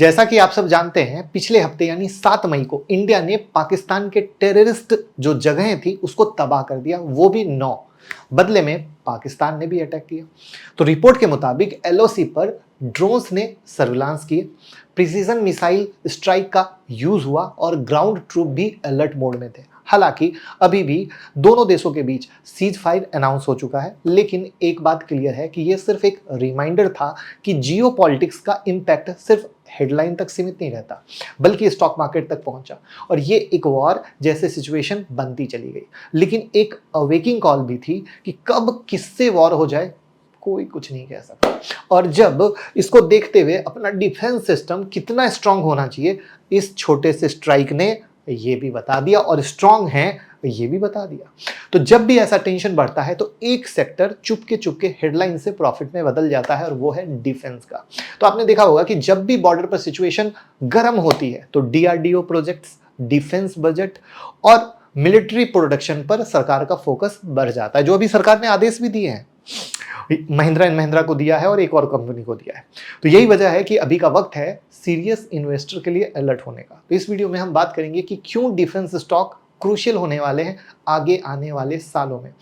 जैसा कि आप सब जानते हैं, पिछले हफ्ते यानी 7 मई को इंडिया ने पाकिस्तान के टेररिस्ट जो जगहें थी उसको तबाह कर दिया, वो भी 9। बदले में पाकिस्तान ने भी अटैक किया। तो रिपोर्ट के मुताबिक एलओसी पर ड्रोन्स ने सर्विलांस किए, प्रिसीजन मिसाइल स्ट्राइक का यूज हुआ और ग्राउंड ट्रूप भी अलर्ट मोड में थे। हालांकि अभी भी दोनों देशों के बीच सीज फायर अनाउंस हो चुका है, लेकिन एक बात क्लियर है कि यह सिर्फ एक रिमाइंडर था कि जियोपॉलिटिक्स का इंपैक्ट सिर्फ हेडलाइन तक सीमित नहीं रहता, बल्कि स्टॉक मार्केट तक पहुंचा और ये एक वॉर जैसे सिचुएशन बनती चली गई। लेकिन एक अवेकिंग कॉल भी थी कि कब किससे वॉर हो जाए कोई कुछ नहीं कह सकता। और जब इसको देखते हुए अपना डिफेंस सिस्टम कितना स्ट्रांग होना चाहिए, इस छोटे से स्ट्राइक ने ये भी बता दिया, और स्ट्रांग है ये भी बता दिया। तो जब भी ऐसा टेंशन बढ़ता है तो एक सेक्टर चुपके हेडलाइन से प्रॉफिट में बदल जाता है, और वो है डिफेंस का। तो आपने देखा होगा कि जब भी बॉर्डर पर सिचुएशन गर्म होती है तो डीआरडीओ प्रोजेक्ट्स, डिफेंस बजट और मिलिट्री प्रोडक्शन पर सरकार का फोकस बढ़ जाता है, जो अभी सरकार ने आदेश भी दिए हैं। महिंद्रा एंड महिंद्रा को दिया है और एक और कंपनी को दिया है। तो यही वजह है कि अभी का वक्त है सीरियस इन्वेस्टर के लिए अलर्ट होने का। तो इस वीडियो में हम बात करेंगे कि क्यों डिफेंस स्टॉक क्रूशियल होने वाले हैं आगे आने वाले सालों में,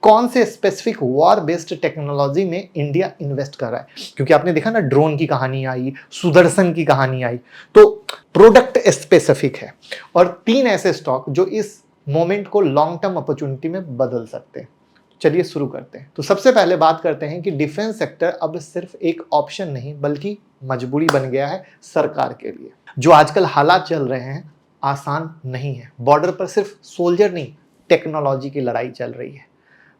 कौन से स्पेसिफिक वॉर बेस्ड टेक्नोलॉजी में इंडिया इन्वेस्ट कर रहा है। क्योंकि आपने देखा ना, ड्रोन की कहानी आई, सुदर्शन की कहानी आई, तो प्रोडक्ट स्पेसिफिक है। और 3 ऐसे स्टॉक जो इस मोमेंट को लॉन्ग टर्म अपॉर्चुनिटी में बदल सकते हैं। चलिए शुरू करते हैं। तो सबसे पहले बात करते हैं कि डिफेंस सेक्टर अब सिर्फ एक ऑप्शन नहीं बल्कि मजबूरी बन गया है सरकार के लिए। जो आजकल हालात चल रहे हैं आसान नहीं है। बॉर्डर पर सिर्फ सोल्जर नहीं, टेक्नोलॉजी की लड़ाई चल रही है,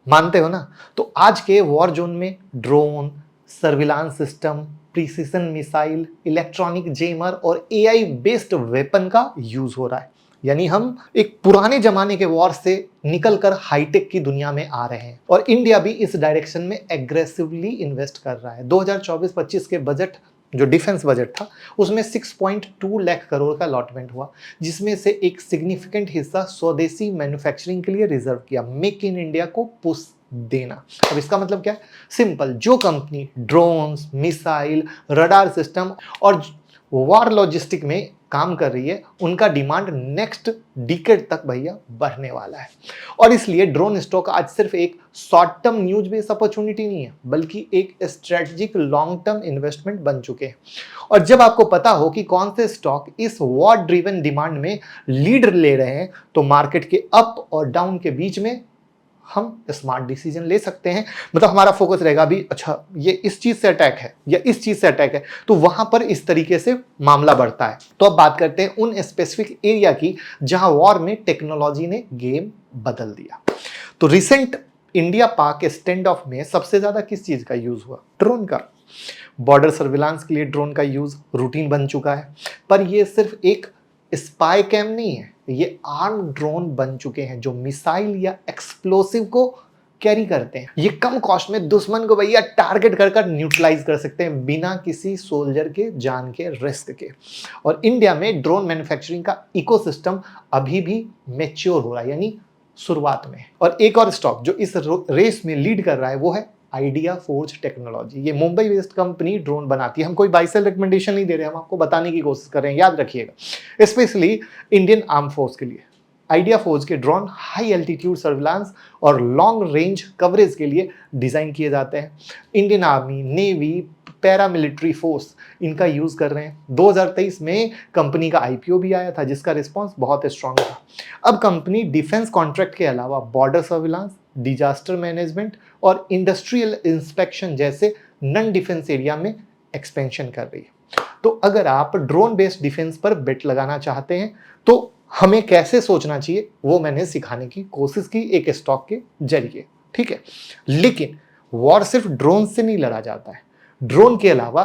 मानते हो ना। तो आज के वॉर जोन में drone, surveillance system, precision missile, electronic जेमर और एआई बेस्ड वेपन का यूज हो रहा है। यानी हम एक पुराने जमाने के वॉर से निकलकर हाईटेक की दुनिया में आ रहे हैं, और इंडिया भी इस डायरेक्शन में एग्रेसिवली इन्वेस्ट कर रहा है। 2024-25 के बजट, जो डिफेंस बजट था, उसमें 6.2 लाख करोड़ का अलॉटमेंट हुआ, जिसमें से एक सिग्निफिकेंट हिस्सा स्वदेशी मैन्युफैक्चरिंग के लिए रिजर्व किया, मेक इन इंडिया को पुश देना। अब इसका मतलब क्या है? सिंपल, जो company drones, missile, radar system और वॉर लॉजिस्टिक में काम कर रही है, उनका डिमांड नेक्स्ट डिकेड तक भैया बढ़ने वाला है। और इसलिए ड्रोन स्टॉक आज सिर्फ एक short term news based opportunity नहीं है, बल्कि एक स्ट्रेटेजिक लॉन्ग टर्म इन्वेस्टमेंट बन चुके हैं। और जब आपको पता हो कि कौन से स्टॉक इस वॉर ड्रिवन डिमांड में लीड ले रहे हैं, तो मार्केट के अप और डाउन के बीच में हम स्मार्ट डिसीजन ले सकते हैं। मतलब हमारा फोकस रहेगा अभी, अच्छा ये इस चीज से अटैक है या इस चीज से अटैक है, तो वहां पर इस तरीके से मामला बढ़ता है। तो अब बात करते हैं उन स्पेसिफिक एरिया की जहां वॉर में टेक्नोलॉजी ने गेम बदल दिया। तो रिसेंट इंडिया पाक स्टैंड ऑफ में सबसे ज्यादा किस चीज का यूज हुआ? ड्रोन का। बॉर्डर सर्विलांस के लिए ड्रोन का यूज रूटीन बन चुका है, पर यह सिर्फ एक स्पाई कैम नहीं है, ये आर्म ड्रोन बन चुके हैं जो मिसाइल या एक्सप्लोसिव को कैरी करते हैं। ये कम कॉस्ट में दुश्मन को भैया टारगेट कर न्यूट्रलाइज कर सकते हैं बिना किसी सोल्जर के जान के रिस्क के। और इंडिया में ड्रोन मैन्युफैक्चरिंग का इकोसिस्टम अभी भी मैच्योर हो रहा है, यानी शुरुआत में। और एक और स्टॉक जो इस रेस में लीड कर रहा है वो है आइडिया फोर्ज टेक्नोलॉजी। ये मुंबई बेस्ड कंपनी ड्रोन बनाती है। हम कोई बाय सेल रिकमेंडेशन नहीं दे रहे हैं, हम आपको बताने की कोशिश कर रहे हैं, याद रखिएगा। स्पेशली इंडियन आर्म फोर्स के लिए आइडिया फोर्ज के ड्रोन हाई एल्टीट्यूड सर्विलांस और लॉन्ग रेंज कवरेज के लिए डिजाइन किए जाते हैं। Indian army, navy, paramilitary force इनका यूज कर रहे हैं। 2023 में कंपनी का आईपीओ भी आया था, जिसका रिस्पॉन्स बहुत स्ट्रांग था। अब कंपनी डिफेंस कॉन्ट्रैक्ट के अलावा बॉर्डर सर्विलांस, डिजास्टर मैनेजमेंट और इंडस्ट्रियल इंस्पेक्शन जैसे नॉन डिफेंस एरिया में एक्सपेंशन कर रही है। तो अगर आप ड्रोन बेस्ड डिफेंस पर बेट लगाना चाहते हैं तो हमें कैसे सोचना चाहिए वो मैंने सिखाने की कोशिश की एक स्टॉक के जरिए, ठीक है। लेकिन वॉर सिर्फ ड्रोन से नहीं लड़ा जाता है। ड्रोन के अलावा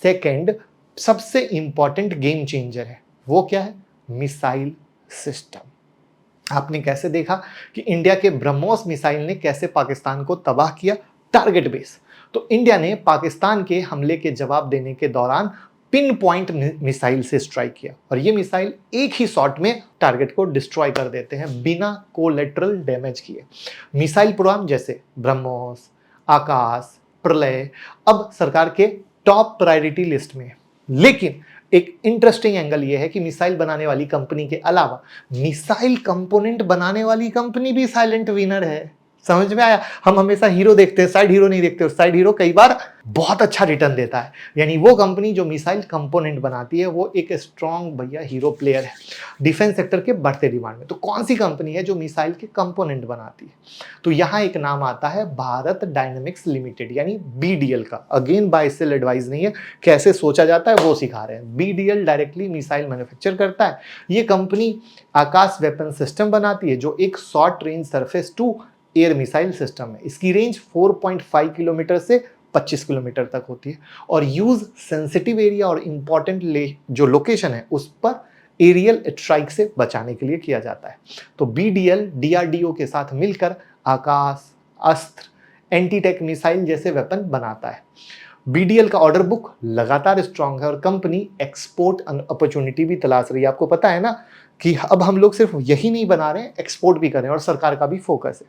सेकंड सबसे इंपॉर्टेंट गेम चेंजर है, वो क्या है? Missile system. आपने कैसे देखा कि इंडिया के ब्रह्मोस मिसाइल ने कैसे पाकिस्तान को तबाह किया टारगेट बेस। तो इंडिया ने पाकिस्तान के हमले के जवाब देने के दौरान पिन पॉइंट मिसाइल से स्ट्राइक किया, और ये मिसाइल एक ही शॉट में टारगेट को डिस्ट्रॉय कर देते हैं बिना कोलेटरल डैमेज किए। मिसाइल प्रोग्राम जैसे ब्रह्मोस, आकाश, प्रलय अब सरकार के टॉप प्रायोरिटी लिस्ट में है। लेकिन एक इंटरेस्टिंग एंगल ये है कि मिसाइल बनाने वाली कंपनी के अलावा मिसाइल कंपोनेंट बनाने वाली कंपनी भी साइलेंट विनर है। समझ में आया? हम हमेशा हीरो देखते हैं, साइड हीरो नहीं देखते, और साइड हीरो कई बार बहुत अच्छा रिटर्न देता है। यानी वो कंपनी जो मिसाइल कंपोनेंट बनाती है वो एक स्ट्रॉन्ग भैया हीरो प्लेयर है डिफेंस सेक्टर के बढ़ते डिमांड में। तो कौन सी कंपनी है जो मिसाइल के कंपोनेंट बनाती है? तो यहां एक नाम आता है भारत डायनेमिक्स लिमिटेड, यानी BDL का। अगेन बाय सेल एडवाइस नहीं है, कैसे सोचा जाता है वो सिखा रहे हैं। BDL डायरेक्टली मिसाइल मैन्युफैक्चर करता है। ये कंपनी आकाश वेपन सिस्टम बनाती है जो एक short range surface to air missile system है। इसकी रेंज 4.5 किलोमीटर से 25 किलोमीटर तक होती है और यूज सेंसिटिव एरिया और इंपॉर्टेंट जो लोकेशन है उस पर एरियल स्ट्राइक से बचाने के लिए किया जाता है। तो BDL DRDO के साथ मिलकर आकाश, अस्त्र, एंटी-टैंक मिसाइल जैसे वेपन बनाता है। BDL का ऑर्डर बुक लगातार स्ट्रांग है और कंपनी एक्सपोर्ट अपॉर्चुनिटी भी तलाश रही है। आपको पता है ना कि अब हम लोग सिर्फ यही नहीं बना रहे हैं, एक्सपोर्ट भी कर रहे हैं और सरकार का भी फोकस है।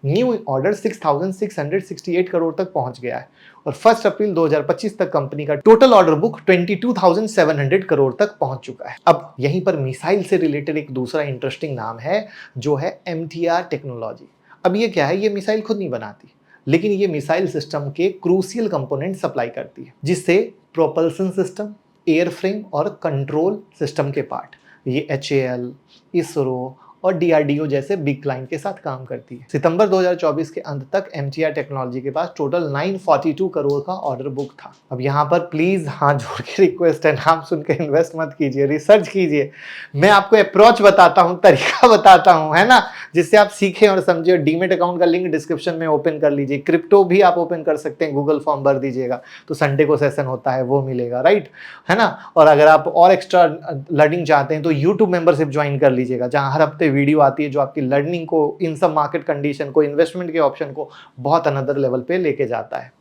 न्यू ऑर्डर 6,668 करोड़ तक पहुंच गया है और 1 अप्रैल 2025 तक कंपनी का टोटल ऑर्डर बुक 22,700 करोड़ तक पहुंच चुका है। अब यहीं पर मिसाइल से रिलेटेड एक दूसरा इंटरेस्टिंग नाम है जो है MTR टेक्नोलॉजी। अब ये क्या है? ये मिसाइल खुद नहीं बनाती, लेकिन ये मिसाइल सिस्टम के क्रूशियल कंपोनेंट सप्लाई करती है, जिससे प्रोपल्सन सिस्टम, एयरफ्रेम और कंट्रोल सिस्टम के पार्ट ये HAL, ISRO और DRDO जैसे बिग क्लाइंट के साथ काम करती है। सितंबर 2024 के अंत तक MTR टेक्नोलॉजी के पास टोटल 942 करोड़ का ऑर्डर बुक था। अब यहाँ पर प्लीज हाथ जोड़ के रिक्वेस्ट है, नाम सुन के इन्वेस्ट मत कीजिए, रिसर्च कीजिए। मैं आपको अप्रोच बताता हूँ, तरीका बताता हूँ, है ना, जिससे आप सीखें और समझिए। डीमेट अकाउंट का लिंक डिस्क्रिप्शन में ओपन कर लीजिए। क्रिप्टो भी आप ओपन कर सकते हैं, गूगल फॉर्म भर दीजिएगा तो संडे को सेशन होता है वो मिलेगा, राइट, है ना। और अगर आप और एक्स्ट्रा लर्निंग चाहते हैं तो यूट्यूब मेंबरशिप ज्वाइन कर लीजिएगा, जहां हर हफ्ते वीडियो आती है जो आपकी लर्निंग को, इन सब मार्केट कंडीशन को, इन्वेस्टमेंट के ऑप्शन को बहुत अनदर लेवल पे लेके जाता है।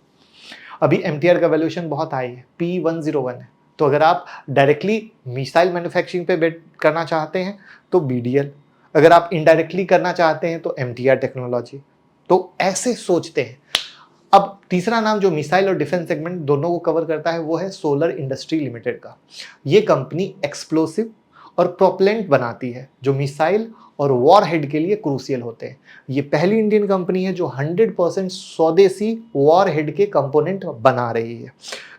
अभी MTR का वैल्यूएशन बहुत हाई है, P101 है। तो अगर आप डायरेक्टली मिसाइल मैन्युफैक्चरिंग पे बेट करना चाहते हैं तो BDL, अगर आप इनडायरेक्टली करना चाहते हैं तो MTR टेक्नोलॉजी। तो ऐसे सोचते हैं। अब तीसरा नाम जो मिसाइल और डिफेंस सेगमेंट दोनों को कवर करता है वो है सोलर इंडस्ट्री लिमिटेड का। ये कंपनी एक्सप्लोसिव और प्रोपेलेंट बनाती है जो मिसाइल और वॉर हेड के लिए क्रूशियल होते हैं। ये पहली इंडियन कंपनी है जो 100% स्वदेशी वॉर हेड के कंपोनेंट बना रही है।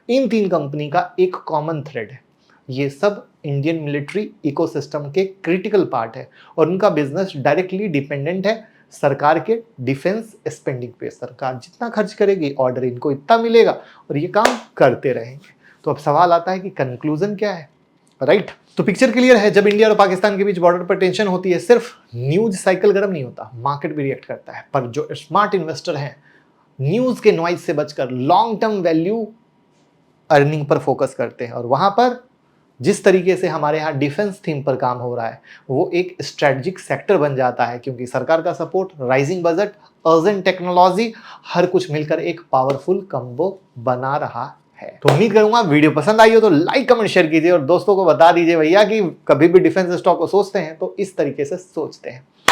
इन तीन कंपनी का एक कॉमन थ्रेड है, ये सब इंडियन मिलिट्री इकोसिस्टम के क्रिटिकल पार्ट है और उनका बिजनेस डायरेक्टली डिपेंडेंट है सरकार के डिफेंस स्पेंडिंग पे। सरकार जितना खर्च करेगी ऑर्डर इनको इतना मिलेगा और ये काम करते रहेंगे। तो अब सवाल आता है कि कंक्लूजन क्या है, राइट? तो पिक्चर क्लियर है। जब इंडिया और पाकिस्तान के बीच बॉर्डर पर टेंशन होती है, सिर्फ न्यूज साइकिल गर्म नहीं होता, मार्केट भी रिएक्ट करता है। पर जो स्मार्ट इन्वेस्टर हैं, न्यूज के नॉइज से बचकर long term value earning per focus करते हैं। और वहां पर जिस तरीके से हमारे यहाँ डिफेंस थीम पर काम हो रहा है वो एक स्ट्रेटजिक सेक्टर बन जाता है, क्योंकि सरकार का support, rising budget, urgent technology, हर कुछ मिलकर एक पावरफुल कॉम्बो बना रहा है। तो उम्मीद करूंगा वीडियो पसंद आई हो तो लाइक, कमेंट, शेयर कीजिए और दोस्तों को बता दीजिए भैया कि कभी भी डिफेंस स्टॉक को सोचते हैं तो इस तरीके से सोचते हैं।